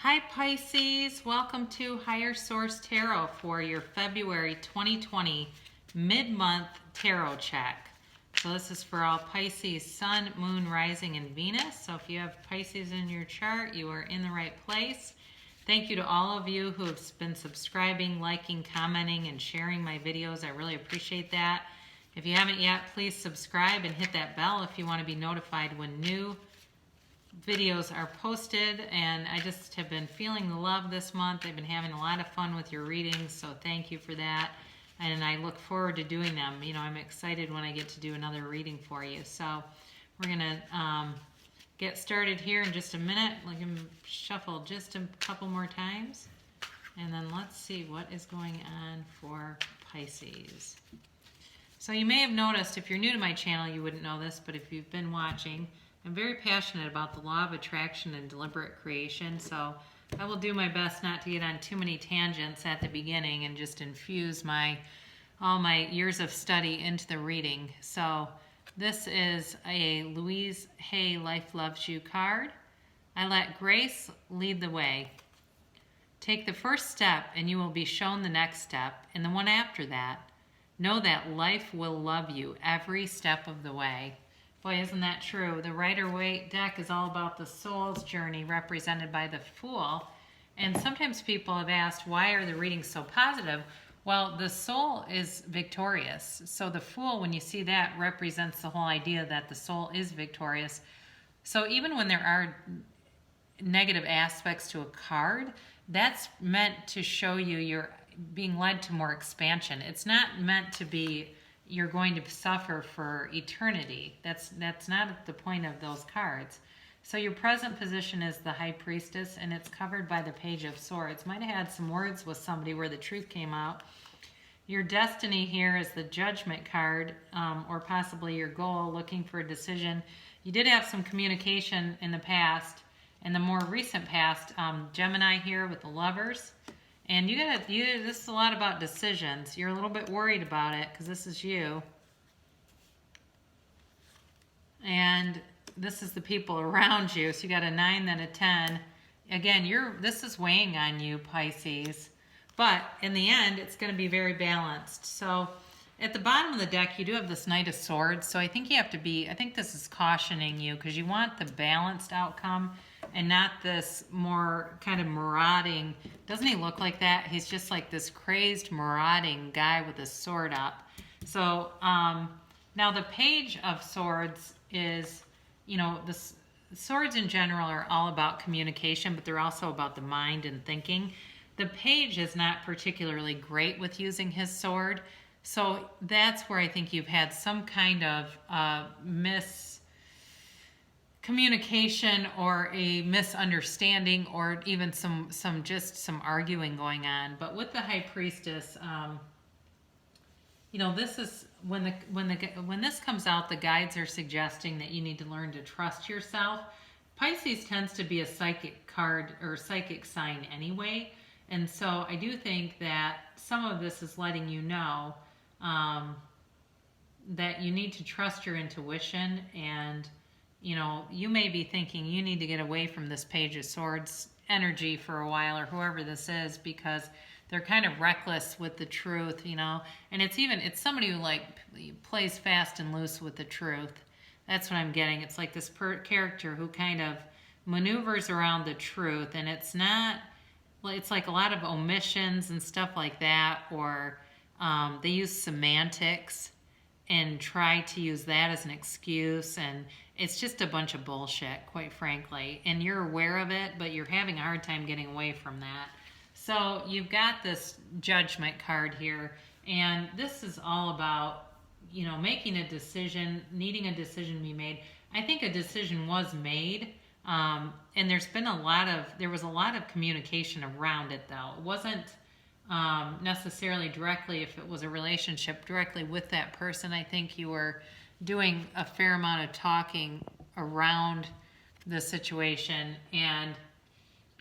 Hi Pisces, welcome to Higher Source Tarot for your February 2020 mid-month tarot check. So this is for all Pisces, Sun, Moon, Rising, and Venus. So if you have Pisces in your chart, you are in the right place. Thank you to all of you who have been subscribing, liking, commenting, and sharing my videos. I really appreciate that. If you haven't yet, please subscribe and hit that bell if you want to be notified when new videos are posted. And I just have been feeling the love this month. I've been having a lot of fun with your readings, so thank you for that. And I look forward to doing them. You know, I'm excited when I get to do another reading for you. So we're gonna get started here in just a minute. Let me shuffle just a couple more times, and then let's see what is going on for Pisces. So you may have noticed, if you're new to my channel, you wouldn't know this, but if you've been watching, I'm very passionate about the law of attraction and deliberate creation, so I will do my best not to get on too many tangents at the beginning and just infuse all my years of study into the reading. So this is a Louise Hay Life Loves You card. I let grace lead the way. Take the first step and you will be shown the next step and the one after that. Know that life will love you every step of the way. Boy, isn't that true? The Rider-Waite deck is all about the soul's journey, represented by the Fool. And sometimes people have asked, why are the readings so positive? Well, the soul is victorious. So the Fool, when you see that, represents the whole idea that the soul is victorious. So even when there are negative aspects to a card, that's meant to show you you're being led to more expansion. It's not meant to be you're going to suffer for eternity. That's not the point of those cards. So your present position is the High Priestess, and it's covered by the Page of Swords. Might have had some words with somebody where the truth came out. Your destiny here is the Judgment card, or possibly your goal, looking for a decision. You did have some communication in the past, in the more recent past. Gemini here with the Lovers. And this is a lot about decisions. You're a little bit worried about it because this is you. And this is the people around you. So you got a 9, then a 10. Again, this is weighing on you, Pisces. But in the end, it's going to be very balanced. So at the bottom of the deck, you do have this Knight of Swords. So I think you have to be, I think this is cautioning you because you want the balanced outcome and not this more kind of marauding. Doesn't he look like that? He's just like this crazed, marauding guy with a sword up. So now the Page of Swords is, you know, the swords in general are all about communication, but they're also about the mind and thinking. The Page is not particularly great with using his sword. So that's where I think you've had some kind of miscommunication or a misunderstanding, or even some arguing going on. But with the High Priestess, you know, this is when this comes out, the guides are suggesting that you need to learn to trust yourself. Pisces tends to be a psychic card or psychic sign anyway, and so I do think that some of this is letting you know that you need to trust your intuition. And you know, you may be thinking you need to get away from this Page of Swords energy for a while, or whoever this is, because they're kind of reckless with the truth, you know. And it's somebody who like plays fast and loose with the truth. That's what I'm getting. It's like this character who kind of maneuvers around the truth, and it's like a lot of omissions and stuff like that, or they use semantics and try to use that as an excuse, and it's just a bunch of bullshit, quite frankly. And you're aware of it, but you're having a hard time getting away from that. So you've got this Judgment card here, and this is all about, you know, making a decision, needing a decision to be made. I think a decision was made, and there was a lot of communication around it, though. It wasn't necessarily directly, if it was a relationship, directly with that person. I think you were doing a fair amount of talking around the situation and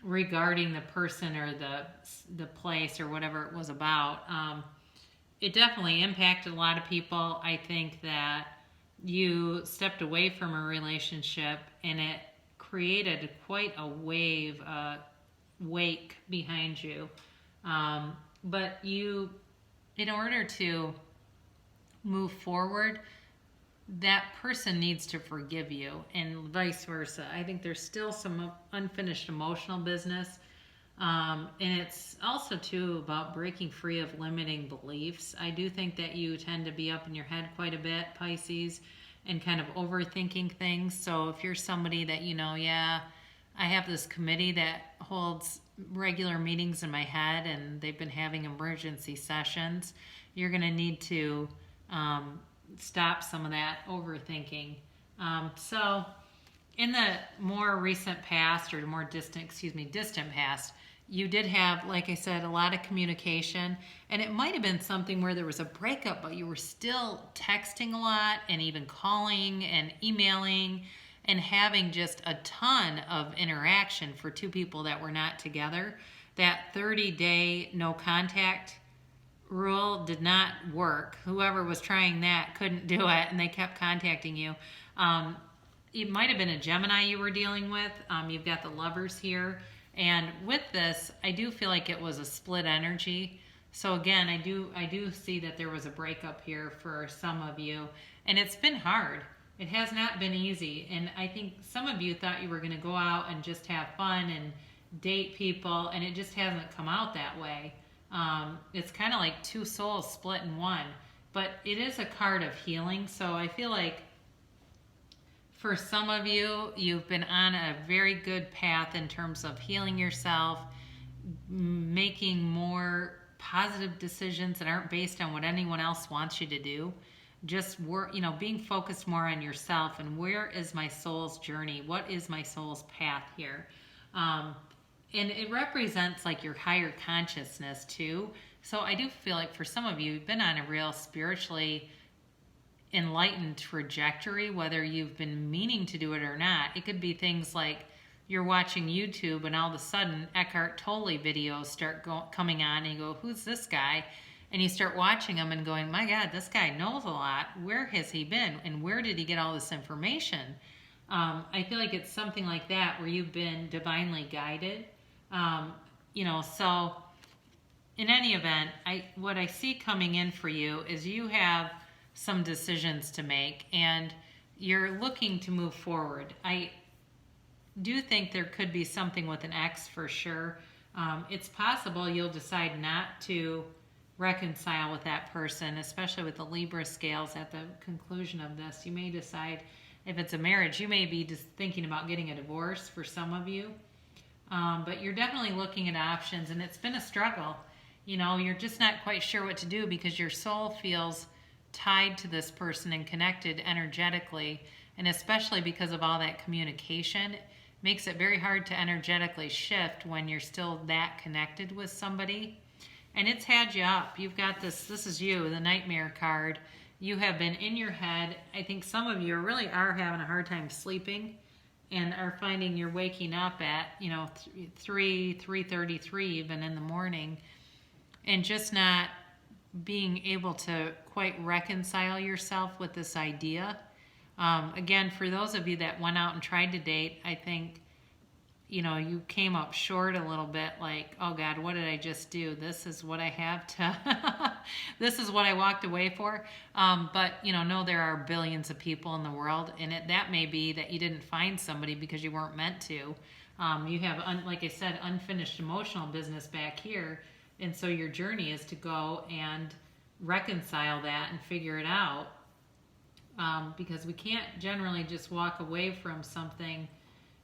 regarding the person or the place or whatever it was about. It definitely impacted a lot of people. I think that you stepped away from a relationship and it created quite a wave, wake behind you. But you, in order to move forward, that person needs to forgive you, and vice versa. I think there's still some unfinished emotional business. And it's also too about breaking free of limiting beliefs. I do think that you tend to be up in your head quite a bit, Pisces, and kind of overthinking things. So if you're somebody that, yeah, I have this committee that holds regular meetings in my head and they've been having emergency sessions, you're going to need to stop some of that overthinking. So in the more recent past, or more distant past, you did have, like I said, a lot of communication, and it might have been something where there was a breakup, but you were still texting a lot and even calling and emailing and having just a ton of interaction for two people that were not together. That 30-day no contact rule did not work. Whoever was trying that couldn't do it, and they kept contacting you. It might have been a Gemini you were dealing with. You've got the Lovers here. And with this, I do feel like it was a split energy. So again, I do see that there was a breakup here for some of you. And it's been hard. It has not been easy. And I think some of you thought you were going to go out and just have fun and date people, and it just hasn't come out that way. It's kind of like two souls split in one. But it is a card of healing. So I feel like for some of you, you've been on a very good path in terms of healing yourself, making more positive decisions that aren't based on what anyone else wants you to do. Just work, being focused more on yourself and where is my soul's journey? What is my soul's path here? And it represents like your higher consciousness too. So I do feel like for some of you, you've been on a real spiritually enlightened trajectory, whether you've been meaning to do it or not. It could be things like you're watching YouTube and all of a sudden Eckhart Tolle videos start coming on and you go, who's this guy? And you start watching them and going, my God, this guy knows a lot. Where has he been? And where did he get all this information? I feel like it's something like that where you've been divinely guided. So in any event, what I see coming in for you is you have some decisions to make and you're looking to move forward. I do think there could be something with an ex for sure. It's possible you'll decide not to reconcile with that person, especially with the Libra scales at the conclusion of this. You may decide, if it's a marriage, you may be just thinking about getting a divorce for some of you. But you're definitely looking at options, and it's been a struggle. You're just not quite sure what to do because your soul feels tied to this person and connected energetically, and especially because of all that communication, it makes it very hard to energetically shift when you're still that connected with somebody. And it's had you up. You've got this is you, the Nightmare card. You have been in your head. I think some of you really are having a hard time sleeping and are finding you're waking up at 3:33 even in the morning, and just not being able to quite reconcile yourself with this idea. Again, for those of you that went out and tried to date, I think, you came up short a little bit, like, oh God, what did I just do? This is what I have to, this is what I walked away for. But, know there are billions of people in the world, and that may be that you didn't find somebody because you weren't meant to. You have, like I said, unfinished emotional business back here. And so your journey is to go and reconcile that and figure it out. Because we can't generally just walk away from something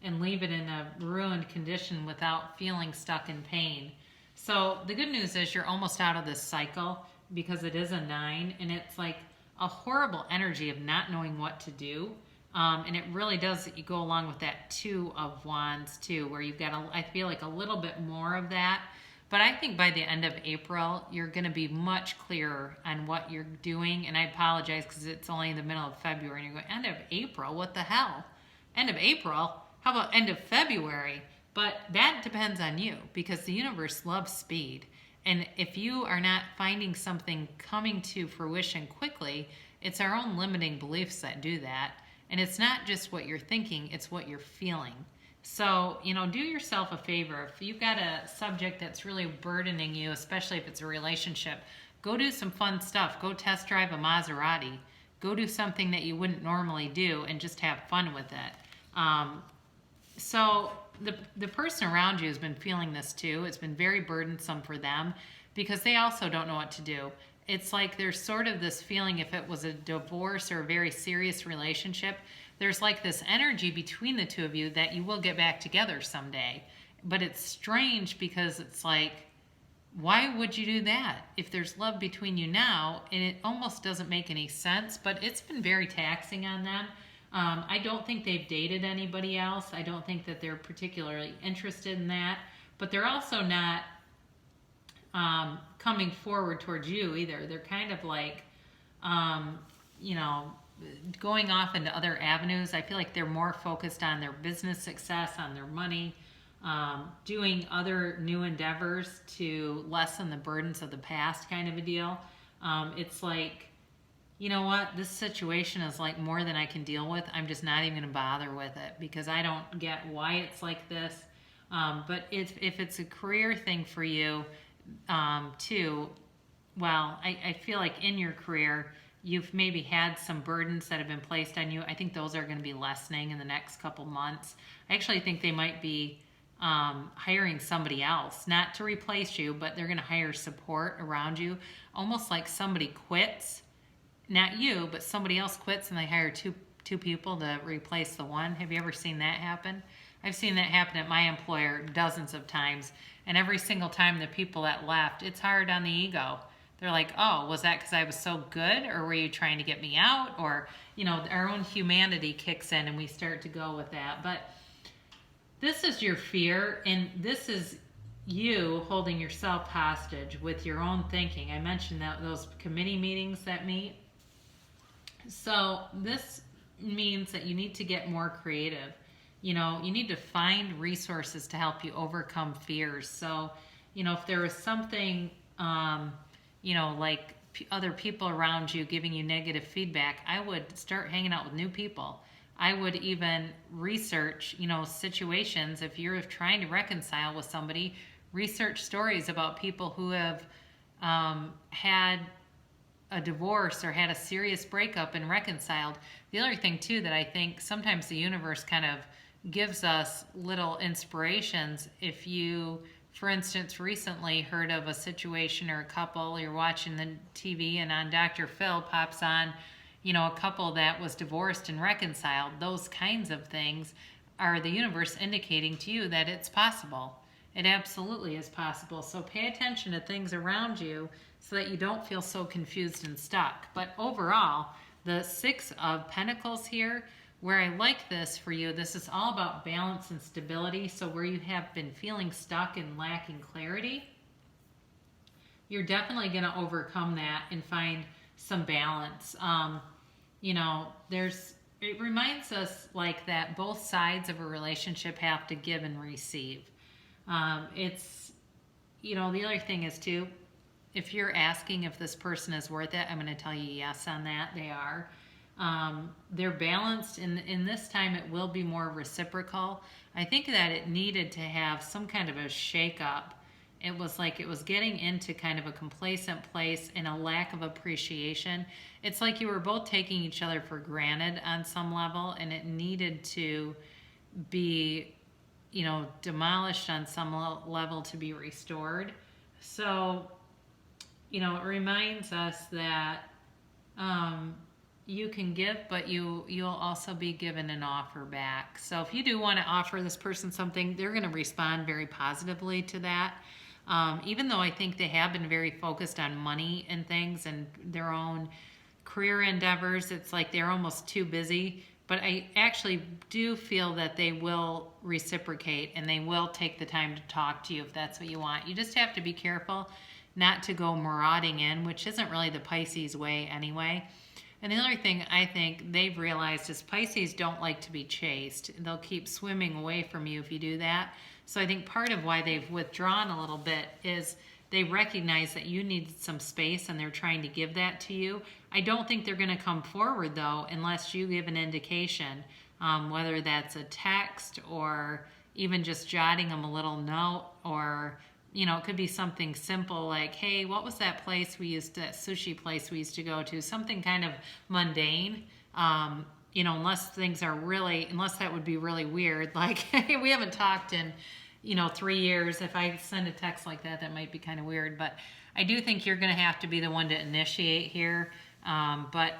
and leave it in a ruined condition without feeling stuck in pain. So the good news is you're almost out of this cycle because it is a 9, and it's like a horrible energy of not knowing what to do. And it really does, you go along with that 2 of Wands too, where you've got, I feel like a little bit more of that. But I think by the end of April, you're going to be much clearer on what you're doing. And I apologize because it's only the middle of February. And you're going, end of April? What the hell? End of April? How about end of February? But that depends on you, because the universe loves speed. And if you are not finding something coming to fruition quickly, it's our own limiting beliefs that do that. And it's not just what you're thinking, it's what you're feeling. So, do yourself a favor. If you've got a subject that's really burdening you, especially if it's a relationship, go do some fun stuff. Go test drive a Maserati. Go do something that you wouldn't normally do and just have fun with it. So the person around you has been feeling this too. It's been very burdensome for them because they also don't know what to do. It's like there's sort of this feeling, if it was a divorce or a very serious relationship, there's like this energy between the two of you that you will get back together someday. But it's strange because it's like, why would you do that if there's love between you now? And it almost doesn't make any sense, but it's been very taxing on them. I don't think they've dated anybody else. I don't think that they're particularly interested in that, but they're also not coming forward towards you either. They're kind of like, going off into other avenues. I feel like they're more focused on their business success, on their money, doing other new endeavors to lessen the burdens of the past, kind of a deal. It's like, you know what, this situation is like more than I can deal with. I'm just not even going to bother with it because I don't get why it's like this. But if it's a career thing for you too, well, I feel like in your career, you've maybe had some burdens that have been placed on you. I think those are going to be lessening in the next couple months. I actually think they might be hiring somebody else, not to replace you, but they're going to hire support around you, almost like somebody quits. Not you, but somebody else quits and they hire two people to replace the one. Have you ever seen that happen? I've seen that happen at my employer dozens of times. And every single time the people that left, it's hard on the ego. They're like, oh, was that because I was so good? Or were you trying to get me out? Or, our own humanity kicks in and we start to go with that. But this is your fear, and this is you holding yourself hostage with your own thinking. I mentioned that those committee meetings that meet. So this means that you need to get more creative. You need to find resources to help you overcome fears. So, if there was something, like other people around you giving you negative feedback, I would start hanging out with new people. I would even research, situations. If you're trying to reconcile with somebody, research stories about people who have had a divorce or had a serious breakup and reconciled. The other thing too that I think sometimes the universe kind of gives us little inspirations. If you, for instance, recently heard of a situation or a couple, you're watching the TV and on Dr. Phil pops on, a couple that was divorced and reconciled. Those kinds of things are the universe indicating to you that it's possible. It absolutely is possible. So pay attention to things around you so that you don't feel so confused and stuck. But overall, the Six of Pentacles here, where I like this for you, this is all about balance and stability. So where you have been feeling stuck and lacking clarity, you're definitely going to overcome that and find some balance. It reminds us like that both sides of a relationship have to give and receive. The other thing is too, if you're asking if this person is worth it, I'm going to tell you yes on that. They are. They're balanced. In this time, it will be more reciprocal. I think that it needed to have some kind of a shake-up. It was like it was getting into kind of a complacent place and a lack of appreciation. It's like you were both taking each other for granted on some level, and it needed to be, demolished on some level to be restored. So, it reminds us that you can give, but you'll also be given an offer back. So if you do want to offer this person something, they're going to respond very positively to that. Even though I think they have been very focused on money and things and their own career endeavors, it's like they're almost too busy. But I actually do feel that they will reciprocate and they will take the time to talk to you if that's what you want. You just have to be careful not to go marauding in, which isn't really the Pisces way anyway. And the other thing I think they've realized is Pisces don't like to be chased. They'll keep swimming away from you if you do that. So I think part of why they've withdrawn a little bit is they recognize that you need some space and they're trying to give that to you. I don't think they're going to come forward though unless you give an indication, whether that's a text or even just jotting them a little note, or it could be something simple like, hey, what was that sushi place we used to go to? Something kind of mundane. Unless that would be really weird. Like, hey, we haven't talked in, 3 years. If I send a text like that, that might be kind of weird. But I do think you're going to have to be the one to initiate here. But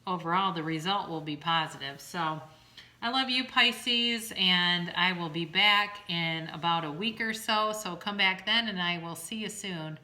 overall, the result will be positive. So I love you, Pisces, and I will be back in about a week or so. So come back then, and I will see you soon.